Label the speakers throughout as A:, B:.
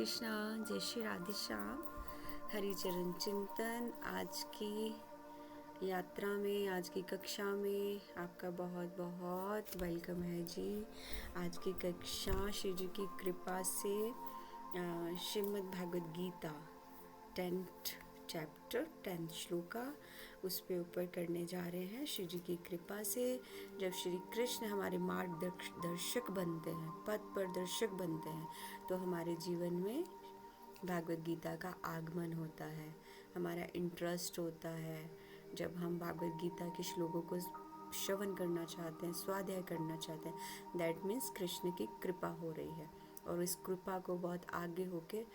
A: कृष्णा, जय श्री राधे श्याम। हरिचरण चिंतन आज की यात्रा में, आज की कक्षा में आपका बहुत बहुत वेलकम है जी। आज की कक्षा श्री जी की कृपा से Shrimad Bhagavad Gita 10th chapter 10th श्लोका उस पे ऊपर करने जा रहे हैं। श्री जी की कृपा से जब श्री कृष्ण हमारे मार्गदर्शक बनते हैं, पथ प्रदर्शक बनते हैं, तो हमारे जीवन में भागवत गीता का आगमन होता है, हमारा इंटरेस्ट होता है। जब हम भागवत गीता के श्लोकों को श्रवण करना चाहते हैं, स्वाध्याय करना चाहते हैं, दैट मीन्स कृष्ण की कृपा हो रही है, और इस कृपा को बहुत आगे होके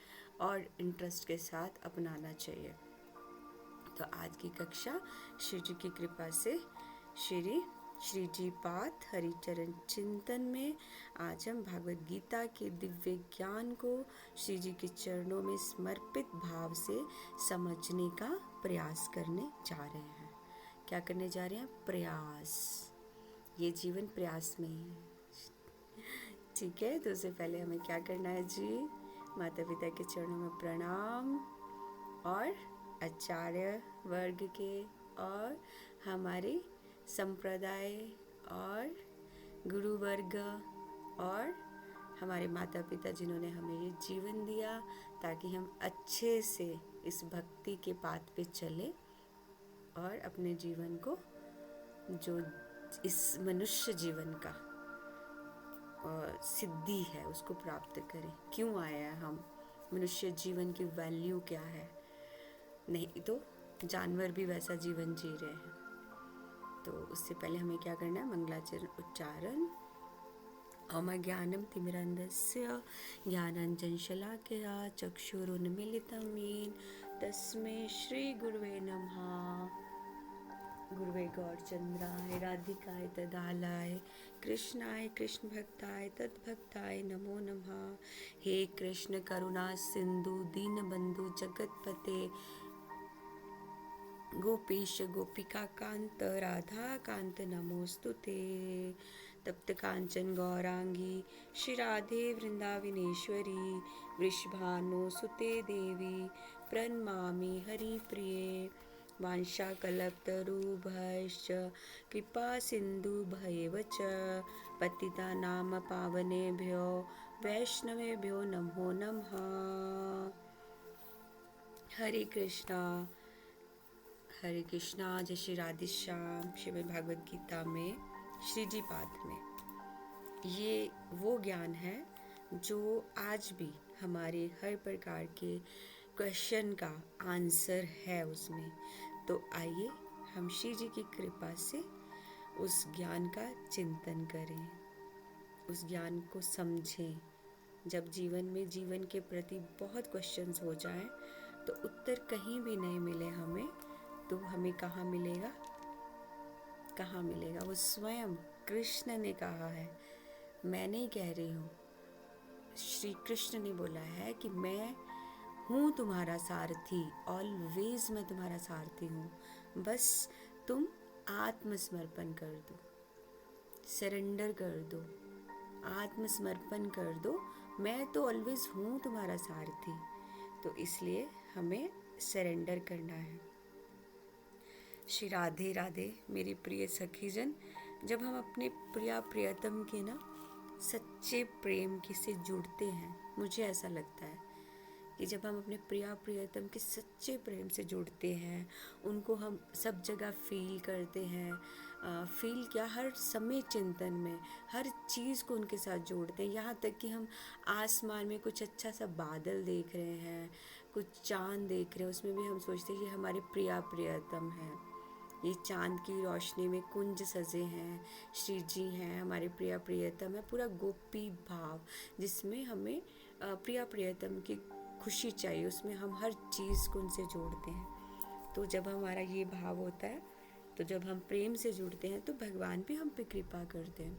A: और इंटरेस्ट के साथ अपनाना चाहिए। तो आज की कक्षा श्री जी की कृपा से श्री जी पाठ हरिचरण चिंतन में आज हम भागवत गीता के दिव्य ज्ञान को श्री जी के चरणों में समर्पित भाव से समझने का प्रयास करने जा रहे हैं। क्या करने जा रहे हैं? प्रयास। ये जीवन प्रयास में ही है, ठीक है। तो उससे पहले हमें क्या करना है जी? माता पिता के चरणों में प्रणाम, और आचार्य वर्ग के और हमारे संप्रदाय और गुरु वर्ग और हमारे माता पिता जिन्होंने हमें ये जीवन दिया ताकि हम अच्छे से इस भक्ति के पाथ पे चले और अपने जीवन को, जो इस मनुष्य जीवन का सिद्धि है, उसको प्राप्त करें। क्यों आया है हम? मनुष्य जीवन की वैल्यू क्या है? नहीं तो जानवर भी वैसा जीवन जी रहे हैं। तो उससे पहले हमें क्या करना है? मंगलाचरण उच्चारण। ओम ज्ञानम तिमिरन्धस्य ज्ञानाञ्जन शलाकया चक्षुरुन्मीलितं येन तस्मै श्री गुरुवे नमः। गुरुवे गौरचंद्राय राधिकाय तदालय कृष्णाय कृष्ण भक्ताय तद्भक्ताय नमो नमः। हे कृष्ण करुणा सिंधु दीनबंधु जगतपते गोपीश गोपिका कांत राधा कांत नमोस्तुते। तप्त कांचन गौरांगी श्री राधे वृंदावनेश्वरी वृषभानुसुते देवी प्रणमामि हरिप्रिये। वाञ्छाकल्पतरुभ्यश्च कृपा सिन्धुभ्येव च पतितानां पावनेभ्यो वैष्णवेभ्यो नमो नमः। हरे कृष्णा जय श्री राधे श्याम। श्रीमद् भागवत गीता में श्री जी पाठ में ये वो ज्ञान है जो आज भी हमारे हर प्रकार के क्वेश्चन का आंसर है उसमें। तो आइए हम श्री जी की कृपा से उस ज्ञान का चिंतन करें, उस ज्ञान को समझें। जब जीवन में जीवन के प्रति बहुत क्वेश्चंस हो जाएं, तो उत्तर कहीं भी नहीं मिले हमें, तो हमें कहाँ मिलेगा? कहाँ मिलेगा? वो स्वयं कृष्ण ने कहा है, मैं नहीं कह रही हूँ। श्री कृष्ण ने बोला है कि मैं हूँ तुम्हारा सारथी, ऑलवेज मैं तुम्हारा सारथी हूँ। बस तुम आत्मसमर्पण कर दो, सरेंडर कर दो, आत्मसमर्पण कर दो। मैं तो ऑलवेज हूँ तुम्हारा सारथी, तो इसलिए हमें सरेंडर करना है। श्री राधे राधे मेरी प्रिय सखीजन। जब हम अपने प्रिया प्रियतम के ना सच्चे प्रेम के से जुड़ते हैं, मुझे ऐसा लगता है कि जब हम अपने प्रिया प्रियतम के सच्चे प्रेम से जुड़ते हैं, उनको हम सब जगह फील करते हैं, फील क्या, हर समय चिंतन में हर चीज़ को उनके साथ जोड़ते हैं। यहाँ तक कि हम आसमान में कुछ अच्छा सा बादल देख रहे हैं, कुछ चाँद देख रहे हैं, उसमें भी हम सोचते हैं ये हमारे प्रिया प्रियतम हैं। ये चाँद की रोशनी में कुंज सजे हैं, श्री जी हैं, हमारे प्रिया प्रियतम है। पूरा गोपी भाव जिसमें हमें प्रिया प्रियतम की खुशी चाहिए, उसमें हम हर चीज़ को उनसे जोड़ते हैं। तो जब हमारा ये भाव होता है, तो जब हम प्रेम से जुड़ते हैं, तो भगवान भी हम पे कृपा करते हैं।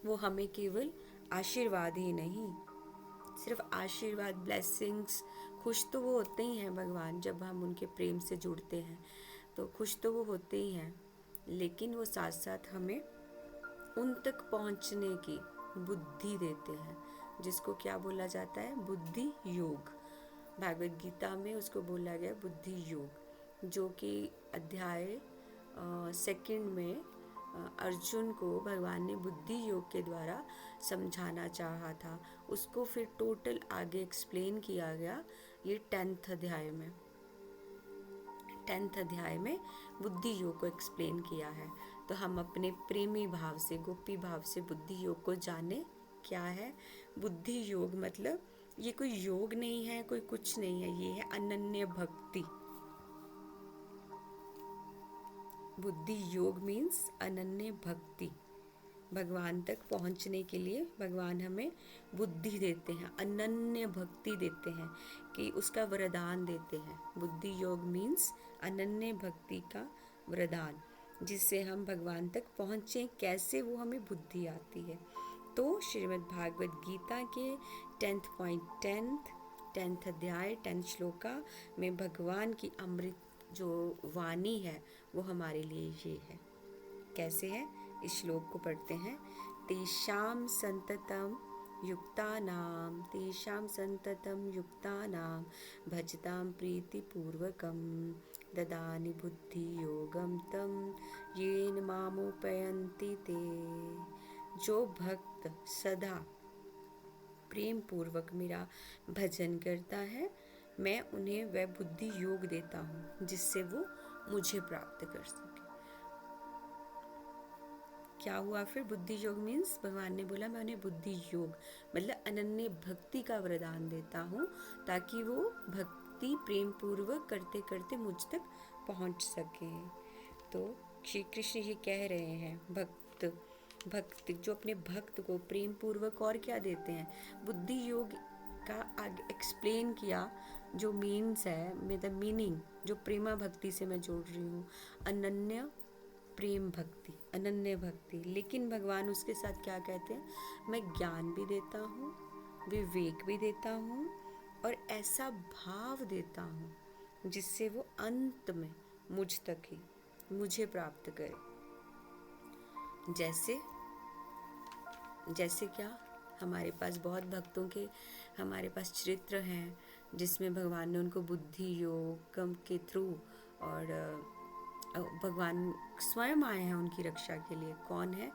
A: वो हमें केवल आशीर्वाद ही नहीं, सिर्फ आशीर्वाद, ब्लेसिंग्स, खुश तो वो होते ही हैं भगवान। जब हम उनके प्रेम से जुड़ते हैं तो खुश तो वो होते ही हैं, लेकिन वो साथ साथ हमें उन तक पहुंचने की बुद्धि देते हैं, जिसको क्या बोला जाता है, बुद्धि योग। भागवत गीता में उसको बोला गया बुद्धि योग, जो कि अध्याय सेकंड में अर्जुन को भगवान ने बुद्धि योग के द्वारा समझाना चाहा था। उसको फिर टोटल आगे एक्सप्लेन किया गया ये 10th अध्याय में। 10th अध्याय में बुद्धि योग को एक्सप्लेन किया है। तो हम अपने प्रेमी भाव से, गोपी भाव से बुद्धि योग को जाने। क्या है बुद्धि योग? मतलब ये कोई योग नहीं है, कोई कुछ नहीं है, ये है अनन्य भक्ति। बुद्धि योग मीन्स अनन्य भक्ति। भगवान तक पहुंचने के लिए भगवान हमें बुद्धि देते हैं, अनन्य भक्ति देते हैं, कि उसका वरदान देते हैं। बुद्धि योग मीन्स अनन्य भक्ति का वरदान, जिससे हम भगवान तक पहुँचें। कैसे? वो हमें बुद्धि आती है। तो श्रीमद् भागवत गीता के 10th अध्याय 10th श्लोका में भगवान की अमृत जो वाणी है वो हमारे लिए ये है। कैसे है? इस श्लोक को पढ़ते हैं। तेषां संततम युक्तानां भजतां प्रीतिपूर्वकं ददानि बुद्धि योगम तम येन मामुपयन्ति ते। जो भक्त सदा प्रेम पूर्वक मेरा भजन करता है, मैं उन्हें वह बुद्धि योग देता हूँ जिससे वो मुझे प्राप्त कर सके। क्या हुआ फिर? बुद्धि योग मीन्स भगवान ने बोला मैं उन्हें बुद्धि योग मतलब अनन्य भक्ति का वरदान देता हूँ, ताकि वो भक्ति प्रेम पूर्वक करते करते मुझ तक पहुँच सके। तो श्री कृष्ण ये कह रहे हैं, भक्त जो अपने भक्त को प्रेम पूर्वक और क्या देते हैं, बुद्धि योग का आगे एक्सप्लेन किया। जो मीन्स है, मतलब मीनिंग जो प्रेमा भक्ति से मैं जोड़ रही हूँ, अनन्य प्रेम भक्ति, अनन्य भक्ति। लेकिन भगवान उसके साथ क्या कहते हैं, मैं ज्ञान भी देता हूँ, विवेक भी देता हूँ, और ऐसा भाव देता हूँ जिससे वो अंत में मुझ तक ही मुझे प्राप्त करे। जैसे क्या, हमारे पास बहुत भक्तों के हमारे पास चरित्र हैं जिसमें भगवान ने उनको बुद्धि योग के थ्रू, और भगवान स्वयं आए हैं उनकी रक्षा के लिए। कौन है?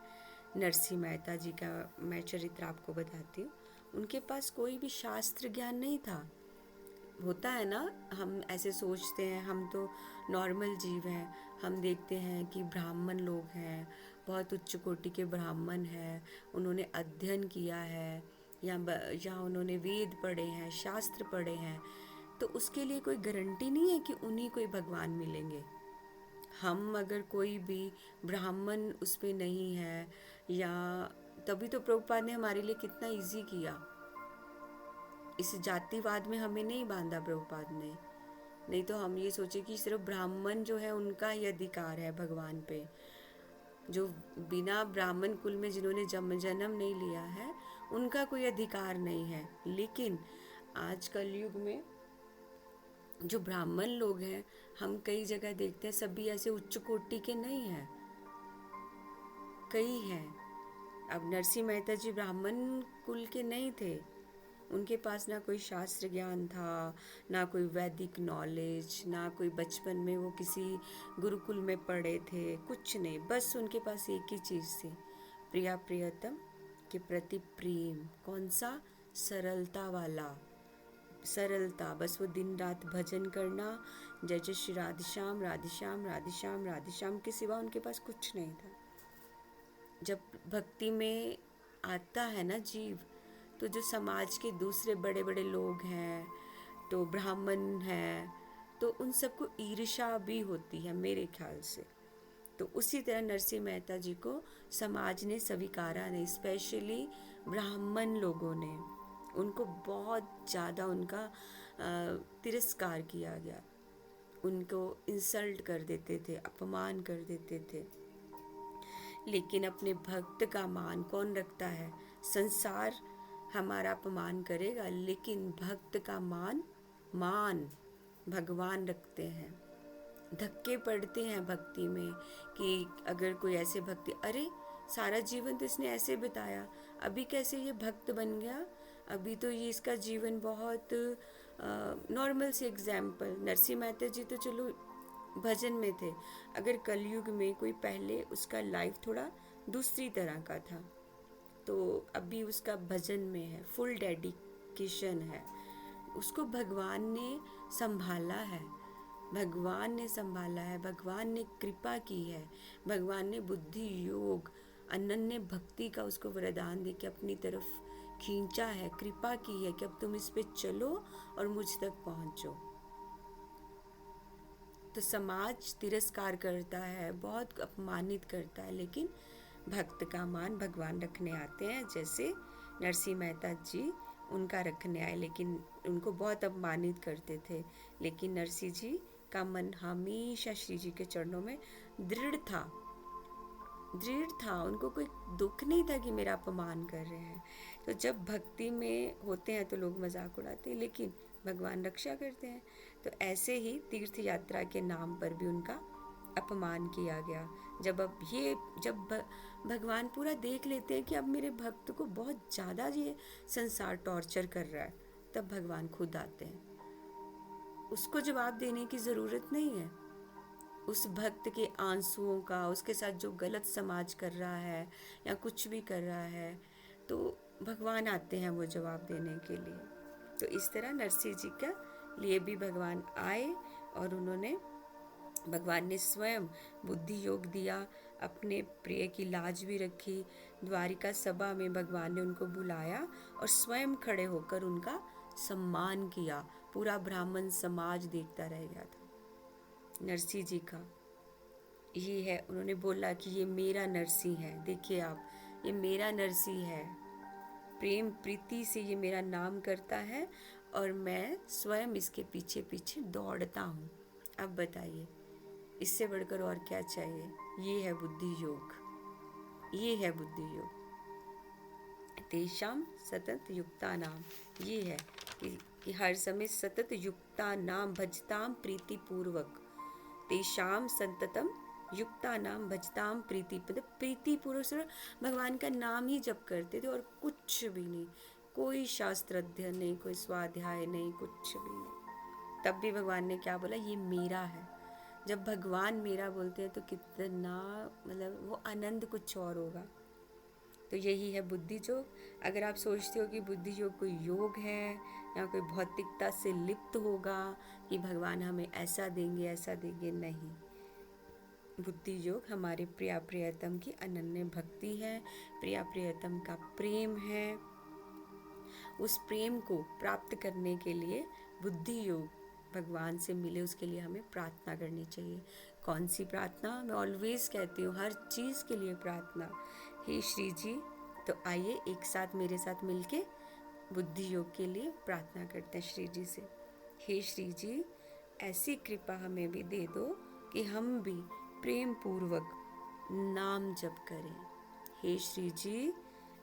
A: नरसिंह मेहता जी का मैं चरित्र आपको बताती हूँ। उनके पास कोई भी शास्त्र ज्ञान नहीं था। होता है ना, हम ऐसे सोचते हैं, हम तो नॉर्मल जीव हैं, हम देखते हैं कि ब्राह्मण लोग हैं, बहुत उच्च कोटि के ब्राह्मण हैं, उन्होंने अध्ययन किया है या उन्होंने वेद पढ़े हैं, शास्त्र पढ़े हैं, तो उसके लिए कोई गारंटी नहीं है कि उन्हीं को ही भगवान मिलेंगे। हम अगर कोई भी ब्राह्मण उस पे नहीं है, या तभी तो प्रभुपाद ने हमारे लिए कितना इजी किया। इस जातिवाद में हमें नहीं बांधा प्रभुपाद ने, नहीं तो हम ये सोचे कि सिर्फ ब्राह्मण जो है उनका ही अधिकार है भगवान पे। जो बिना ब्राह्मण कुल में जिन्होंने जन्म नहीं लिया है उनका कोई अधिकार नहीं है। लेकिन आज कलयुग में जो ब्राह्मण लोग हैं, हम कई जगह देखते हैं सभी ऐसे उच्च कोटि के नहीं हैं, कई हैं। अब नरसिंह मेहता जी ब्राह्मण कुल के नहीं थे, उनके पास ना कोई शास्त्र ज्ञान था, ना कोई वैदिक नॉलेज, ना कोई बचपन में वो किसी गुरुकुल में पढ़े थे, कुछ नहीं। बस उनके पास एक ही चीज़ थी, प्रिया प्रियतम के प्रति प्रेम। कौन सा? सरलता वाला, सरलता। बस वो दिन रात भजन करना, जय जय श्री राधेश्याम राधेश्याम राधेश्याम राधेश्याम के सिवा उनके पास कुछ नहीं था। जब भक्ति में आता है ना जीव, तो जो समाज के दूसरे बड़े बड़े लोग हैं, तो ब्राह्मण हैं, तो उन सबको ईर्ष्या भी होती है मेरे ख्याल से। तो उसी तरह नरसिंह मेहता जी को समाज ने स्वीकारा नहीं, स्पेशली ब्राह्मण लोगों ने उनको बहुत ज़्यादा उनका तिरस्कार किया गया, उनको इंसल्ट कर देते थे, अपमान कर देते थे। लेकिन अपने भक्त का मान कौन रखता है? संसार हमारा अपमान करेगा, लेकिन भक्त का मान भगवान रखते हैं। धक्के पड़ते हैं भक्ति में कि अगर कोई ऐसे भक्ति, अरे सारा जीवन तो इसने ऐसे बिताया, अभी कैसे ये भक्त बन गया? अभी तो ये इसका जीवन बहुत नॉर्मल सी एग्जाम्पल, नरसिंह मेहता जी तो चलो भजन में थे, अगर कलयुग में कोई पहले उसका लाइफ थोड़ा दूसरी तरह का था, तो अभी उसका भजन में है, फुल डेडिकेशन है, उसको भगवान ने संभाला है, भगवान ने संभाला है, भगवान ने कृपा की है, भगवान ने बुद्धि योग अनन्य भक्ति का उसको वरदान दे के अपनी तरफ खींचा है, कृपा की है कि अब तुम इस पे चलो और मुझ तक पहुंचो। तो समाज तिरस्कार करता है, बहुत अपमानित करता है, लेकिन भक्त का मान भगवान रखने आते हैं। जैसे नरसिंह मेहता जी उनका रखने आए, लेकिन उनको बहुत अपमानित करते थे, लेकिन नरसिंह जी का मन हमेशा श्री जी के चरणों में दृढ़ था, दृढ़ था, उनको कोई दुख नहीं था कि मेरा अपमान कर रहे हैं। तो जब भक्ति में होते हैं तो लोग मजाक उड़ाते हैं, लेकिन भगवान रक्षा करते हैं। तो ऐसे ही तीर्थ यात्रा के नाम पर भी उनका अपमान किया गया। जब भगवान पूरा देख लेते हैं कि अब मेरे भक्त को बहुत ज़्यादा ये संसार टॉर्चर कर रहा है, तब भगवान खुद आते हैं। उसको जवाब देने की ज़रूरत नहीं है, उस भक्त के आंसुओं का, उसके साथ जो गलत समाज कर रहा है या कुछ भी कर रहा है, तो भगवान आते हैं वो जवाब देने के लिए। तो इस तरह नरसिंह जी का लिए भी भगवान आए और भगवान ने स्वयं बुद्धि योग दिया, अपने प्रिय की लाज भी रखी। द्वारिका सभा में भगवान ने उनको बुलाया और स्वयं खड़े होकर उनका सम्मान किया। पूरा ब्राह्मण समाज देखता रह गया था नरसिंह जी का। ये है, उन्होंने बोला कि ये मेरा नरसिंह है, देखिए आप, ये मेरा नरसिंह है, प्रेम प्रीति से ये मेरा नाम करता है और मैं स्वयं इसके पीछे पीछे दौड़ता हूँ। अब बताइए इससे बढ़कर और क्या चाहिए? ये है बुद्धि योग, ये है बुद्धि योग। तेषाम सतत युक्ता नाम, ये है कि हर समय सतत युक्ता नाम भजताम प्रीति पूर्वक, तेषाम संततम युक्ता नाम भजताम प्रीति, मतलब प्रीति पूर्वक भगवान का नाम ही जप करते थे और कुछ भी नहीं, कोई शास्त्र अध्ययन नहीं, कोई स्वाध्याय नहीं, कुछ भी नहीं। तब भी भगवान ने क्या बोला? ये मेरा है। जब भगवान मेरा बोलते हैं तो कितना, मतलब वो आनंद कुछ और होगा। तो यही है बुद्धि योग। अगर आप सोचते हो कि बुद्धि योग कोई योग है या कोई भौतिकता से लिप्त होगा कि भगवान हमें ऐसा देंगे ऐसा देंगे, नहीं। बुद्धि योग हमारे प्रिया प्रियतम की अनन्य भक्ति है, प्रिया प्रियतम का प्रेम है। उस प्रेम को प्राप्त करने के लिए बुद्धि योग भगवान से मिले, उसके लिए हमें प्रार्थना करनी चाहिए। कौन सी प्रार्थना? मैं ऑलवेज कहती हूँ, हर चीज़ के लिए प्रार्थना। हे श्री जी, तो आइए एक साथ मेरे साथ मिलके बुद्धि योग के लिए प्रार्थना करते हैं श्री जी से। हे श्री जी, ऐसी कृपा हमें भी दे दो कि हम भी प्रेम पूर्वक नाम जप करें। हे श्री जी,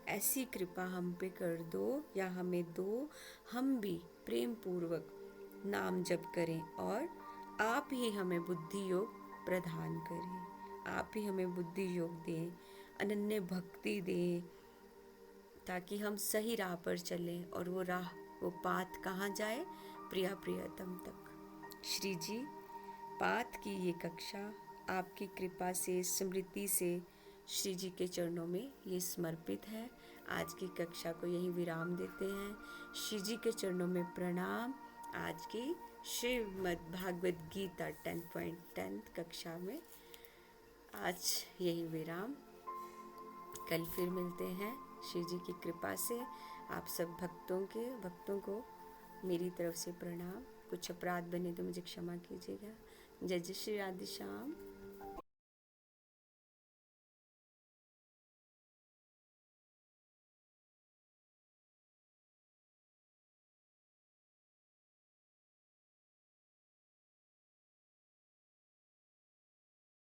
A: ऐसी कृपा हम पे कर दो या हमें दो, हम भी प्रेम पूर्वक नाम जप करें और आप ही हमें बुद्धि योग प्रदान करें। आप ही हमें बुद्धि योग दें, अनन्य भक्ति दें, ताकि हम सही राह पर चलें और वो राह, वो पाथ कहाँ जाए? प्रिया प्रियतम तक। श्री जी, पाथ की ये कक्षा आपकी कृपा से, स्मृति से श्री जी के चरणों में ये समर्पित है। आज की कक्षा को यही विराम देते हैं। श्री जी के चरणों में प्रणाम। आज की श्रीमद् भागवत गीता 10.10 कक्षा में आज यही विराम। कल फिर मिलते हैं श्री जी की कृपा से। आप सब भक्तों को मेरी तरफ से प्रणाम। कुछ अपराध बने तो मुझे क्षमा कीजिएगा। जय जय श्री राधे श्याम।